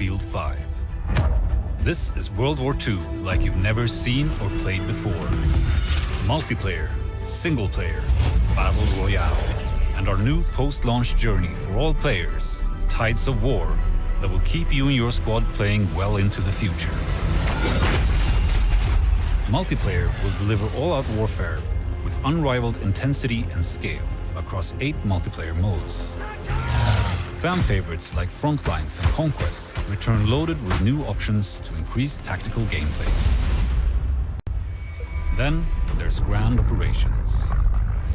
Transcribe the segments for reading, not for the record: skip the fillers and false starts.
Battlefield 5. This is World War II like you've never seen or played before. Multiplayer, single player, Battle Royale, and our new post-launch journey for all players, Tides of War, that will keep you and your squad playing well into the future. Multiplayer will deliver all-out warfare with unrivaled intensity and scale across 8 multiplayer modes. Fan favorites like Frontlines and Conquest return loaded with new options to increase tactical gameplay. Then there's Grand Operations.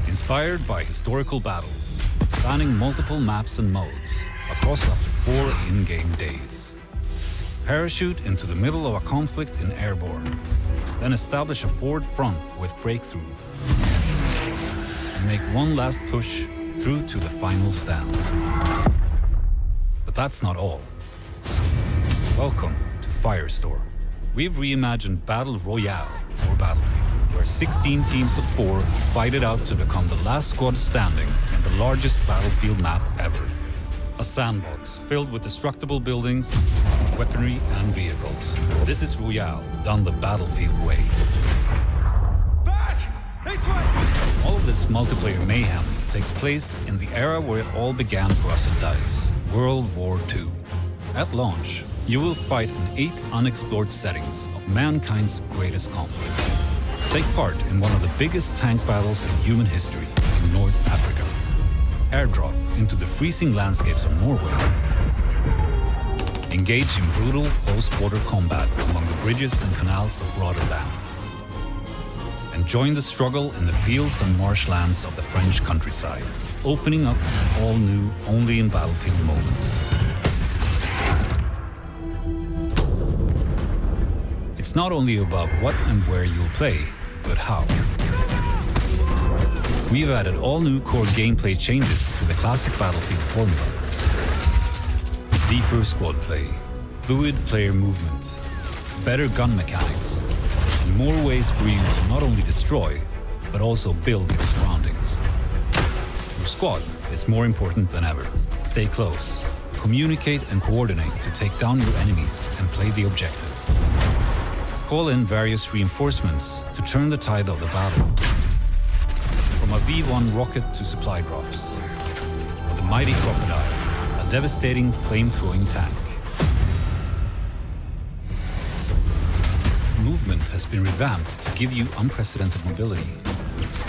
Inspired by historical battles, spanning multiple maps and modes across up to 4 in-game days. Parachute into the middle of a conflict in Airborne, then establish a forward front with Breakthrough, and make one last push through to the final stand. But that's not all. Welcome to Firestorm. We've reimagined Battle Royale for Battlefield, where 16 teams of 4 fight it out to become the last squad standing in the largest battlefield map ever. A sandbox filled with destructible buildings, weaponry and vehicles. This is Royale, done the Battlefield way. Back! This way! All of this multiplayer mayhem takes place in the era where it all began for us at DICE, World War II. At launch, you will fight in 8 unexplored settings of mankind's greatest conflict. Take part in one of the biggest tank battles in human history in North Africa. Airdrop into the freezing landscapes of Norway. Engage in brutal close-quarter combat among the bridges and canals of Rotterdam. And join the struggle in the fields and marshlands of the French countryside, opening up an all-new, only in Battlefield moments. It's not only about what and where you'll play, but how. We've added all new core gameplay changes to the classic Battlefield formula. Deeper squad play, fluid player movement, better gun mechanics, and more ways for you to not only destroy, but also build your surroundings. Your squad is more important than ever. Stay close, communicate and coordinate to take down your enemies and play the objective. Call in various reinforcements to turn the tide of the battle. From a V1 rocket to supply drops, or the mighty Crocodile, a devastating flame-throwing tank. Movement has been revamped to give you unprecedented mobility.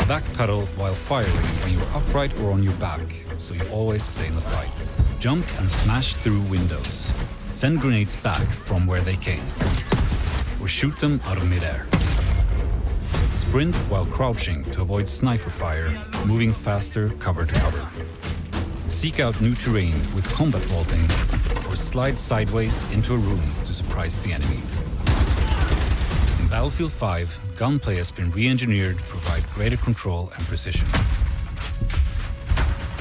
Backpedal while firing when you're upright or on your back, so you always stay in the fight. Jump and smash through windows. Send grenades back from where they came, or shoot them out of midair. Sprint while crouching to avoid sniper fire, moving faster cover to cover. Seek out new terrain with combat vaulting, or slide sideways into a room to surprise the enemy. In Battlefield 5, gunplay has been re-engineered to provide greater control and precision.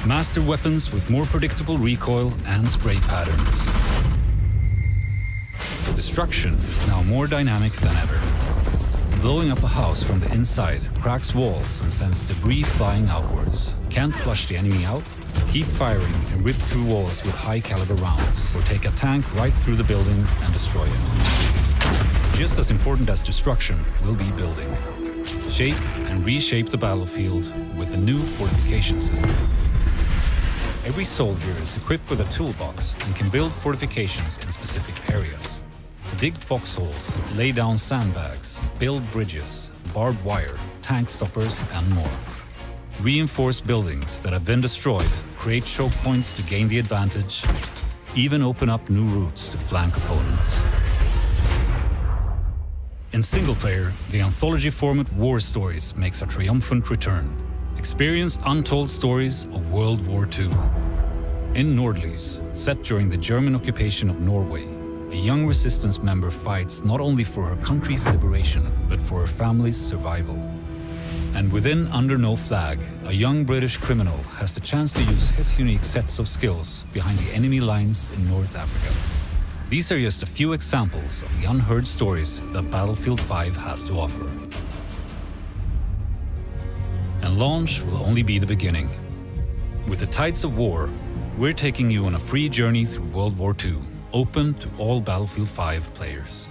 Master weapons with more predictable recoil and spray patterns. Destruction is now more dynamic than ever. Blowing up a house from the inside cracks walls and sends debris flying outwards. Can't flush the enemy out? Keep firing and rip through walls with high-caliber rounds, or take a tank right through the building and destroy it. Just as important as destruction will be building. Shape and reshape the battlefield with a new fortification system. Every soldier is equipped with a toolbox and can build fortifications in specific areas. Dig foxholes, lay down sandbags, build bridges, barbed wire, tank stoppers, and more. Reinforce buildings that have been destroyed, create choke points to gain the advantage, even open up new routes to flank opponents. In single player, the anthology format War Stories makes a triumphant return. Experience untold stories of World War II. In Nordlys, set during the German occupation of Norway, a young resistance member fights not only for her country's liberation, but for her family's survival. And within Under No Flag, a young British criminal has the chance to use his unique sets of skills behind the enemy lines in North Africa. These are just a few examples of the unheard stories that Battlefield 5 has to offer. And launch will only be the beginning. With the Tides of War, we're taking you on a free journey through World War II, open to all Battlefield 5 players.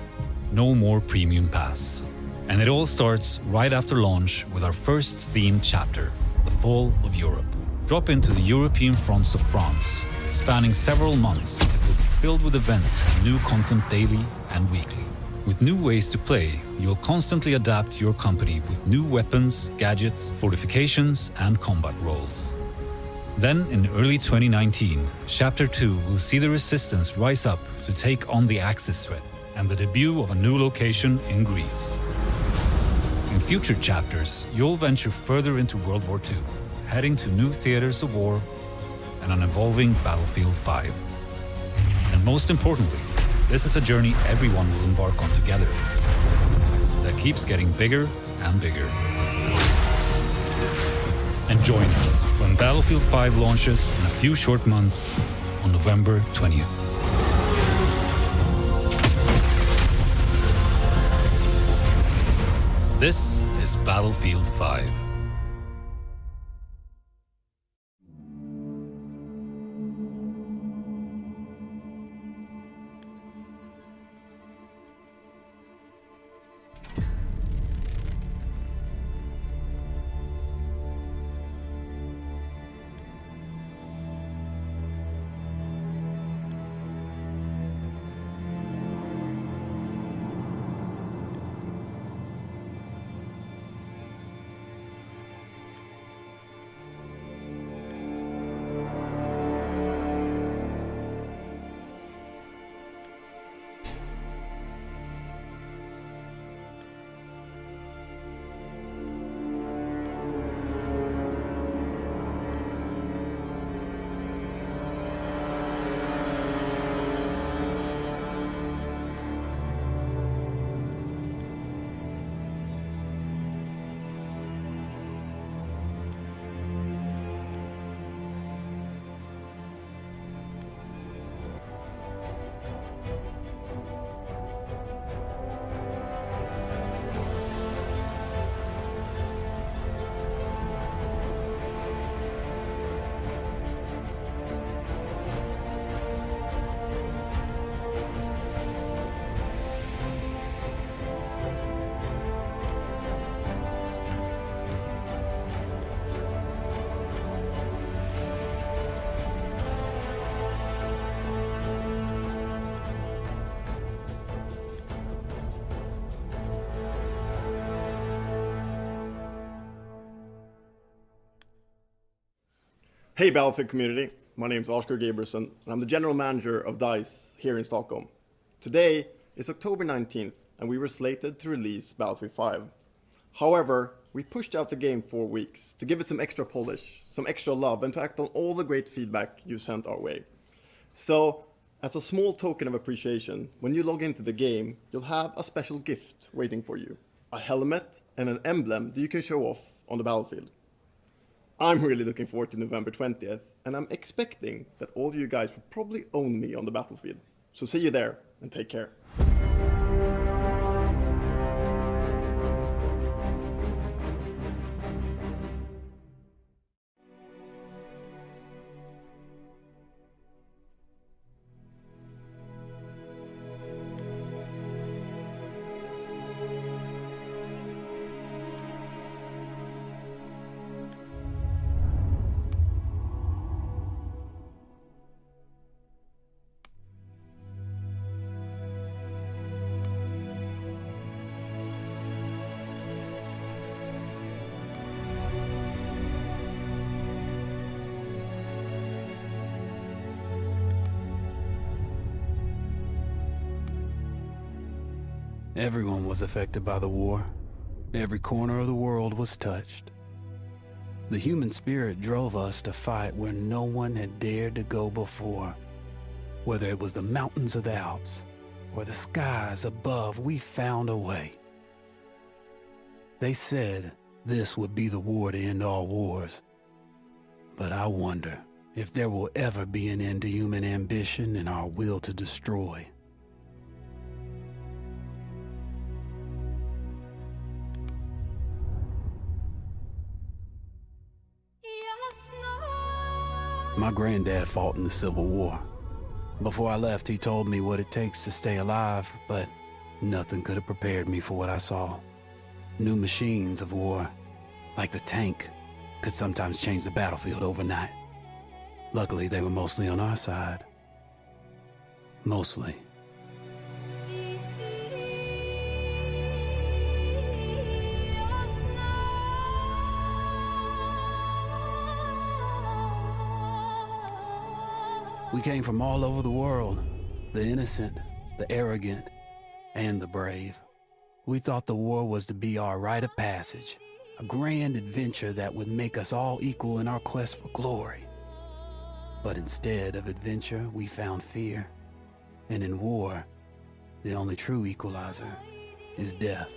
No more Premium Pass. And it all starts right after launch with our first themed chapter, The Fall of Europe. Drop into the European fronts of France. Spanning several months, it will be filled with events and new content daily and weekly. With new ways to play, you'll constantly adapt your company with new weapons, gadgets, fortifications, and combat roles. Then, in early 2019, Chapter 2 will see the Resistance rise up to take on the Axis threat and the debut of a new location in Greece. In future chapters, you'll venture further into World War II, heading to new theaters of war and an evolving Battlefield 5. And most importantly, this is a journey everyone will embark on together that keeps getting bigger and bigger. And join us when Battlefield 5 launches in a few short months on November 20th. This is Battlefield 5. Hey Battlefield community, my name is Oscar Gabrielsson and I'm the general manager of DICE here in Stockholm. Today is October 19th and we were slated to release Battlefield 5. However, we pushed out the game 4 weeks to give it some extra polish, some extra love, and to act on all the great feedback you sent our way. So, as a small token of appreciation, when you log into the game, you'll have a special gift waiting for you. A helmet and an emblem that you can show off on the battlefield. I'm really looking forward to November 20th, and I'm expecting that all of you guys will probably own me on the battlefield. So see you there, and take care. Everyone was affected by the war. Every corner of the world was touched. The human spirit drove us to fight where no one had dared to go before. Whether it was the mountains of the Alps or the skies above, we found a way. They said this would be the war to end all wars. But I wonder if there will ever be an end to human ambition and our will to destroy. My granddad fought in the Civil War. Before I left, he told me what it takes to stay alive, but nothing could have prepared me for what I saw. New machines of war, like the tank, could sometimes change the battlefield overnight. Luckily, they were mostly on our side. Mostly. We came from all over the world, the innocent, the arrogant, and the brave. We thought the war was to be our rite of passage, a grand adventure that would make us all equal in our quest for glory. But instead of adventure, we found fear. And in war, the only true equalizer is death.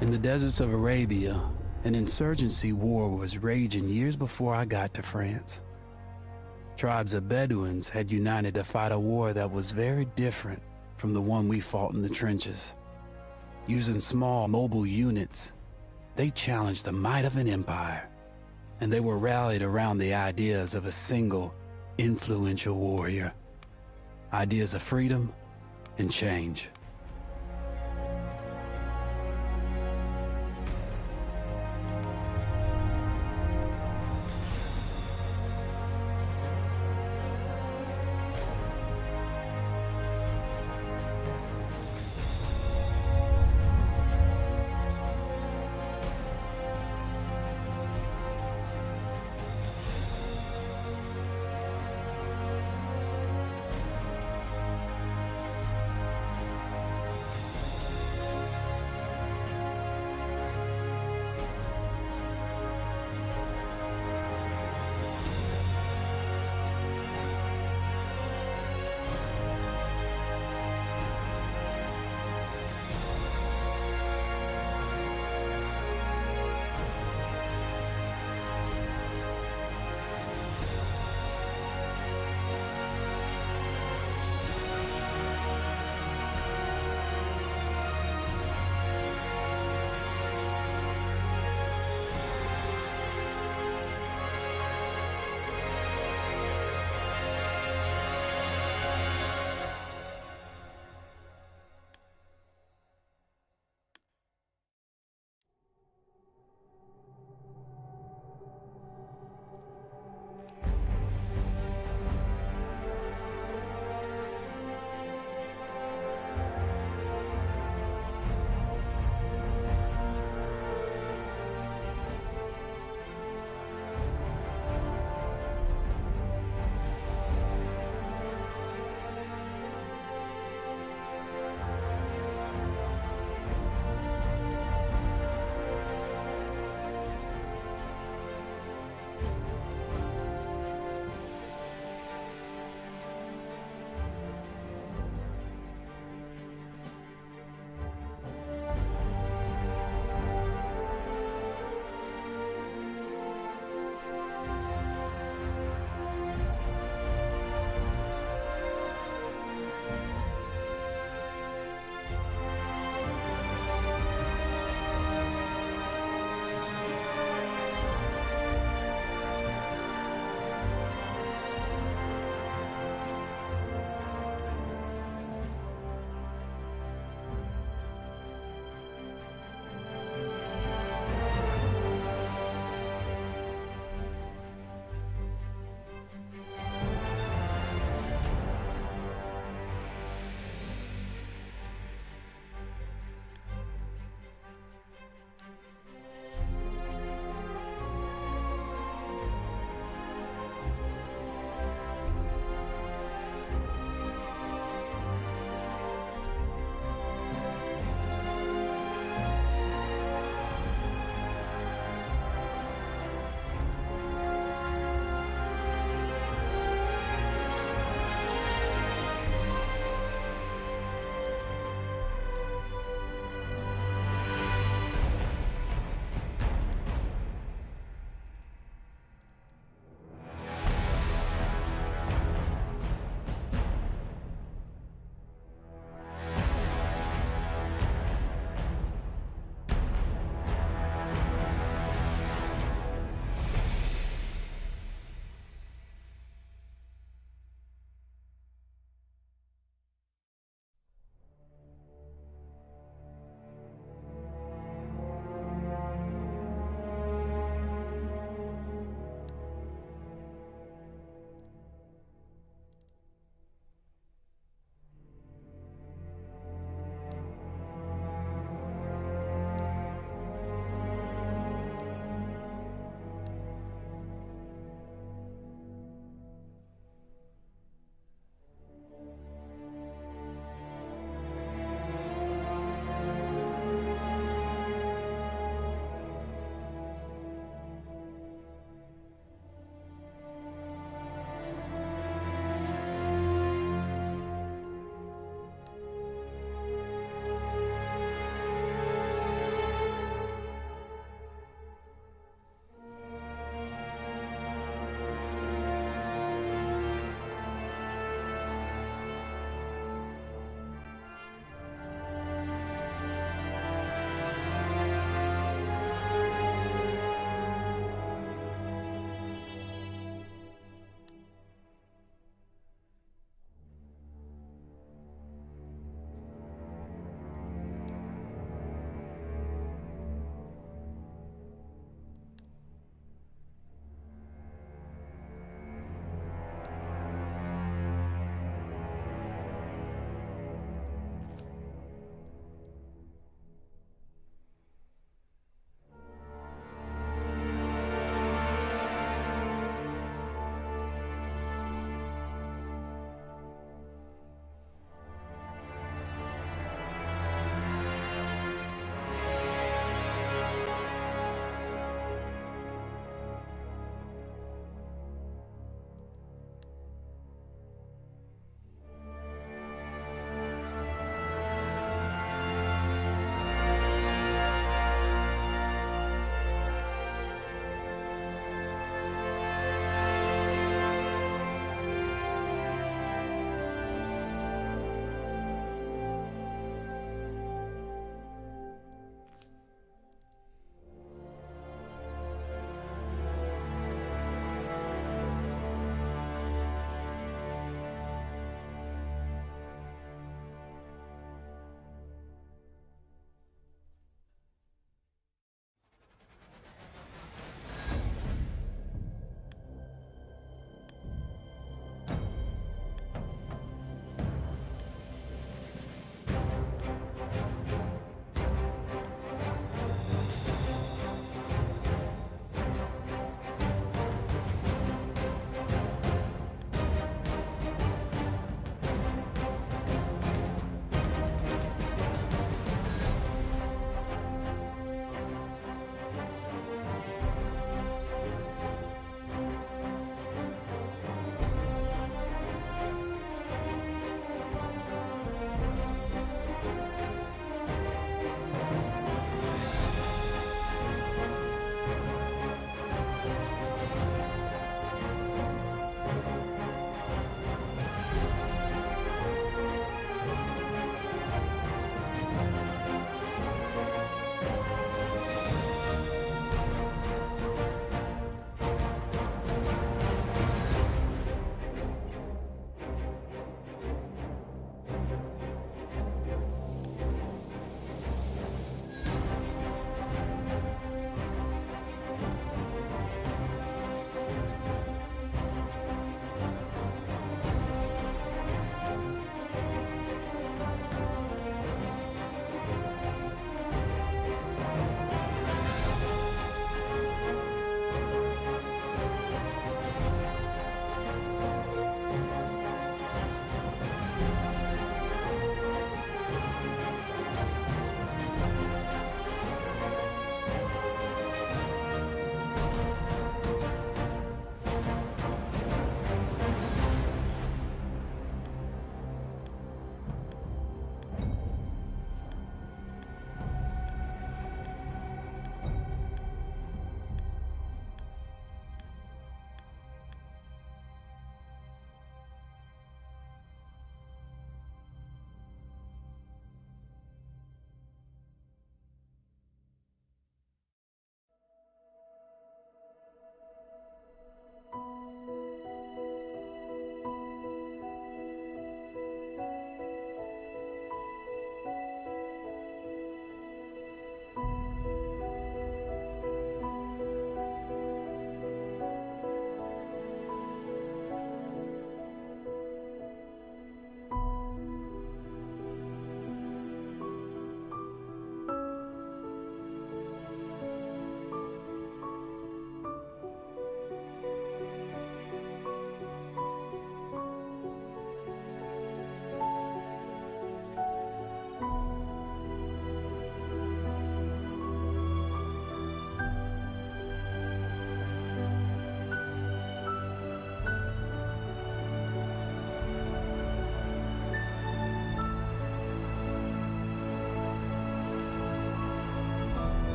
In the deserts of Arabia, an insurgency war was raging years before I got to France. Tribes of Bedouins had united to fight a war that was very different from the one we fought in the trenches. Using small, mobile units, they challenged the might of an empire, and they were rallied around the ideas of a single, influential warrior. Ideas of freedom and change.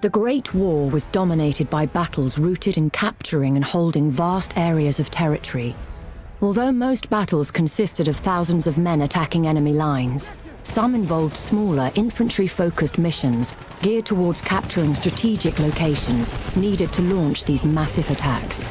The Great War was dominated by battles rooted in capturing and holding vast areas of territory. Although most battles consisted of thousands of men attacking enemy lines, some involved smaller infantry-focused missions geared towards capturing strategic locations needed to launch these massive attacks.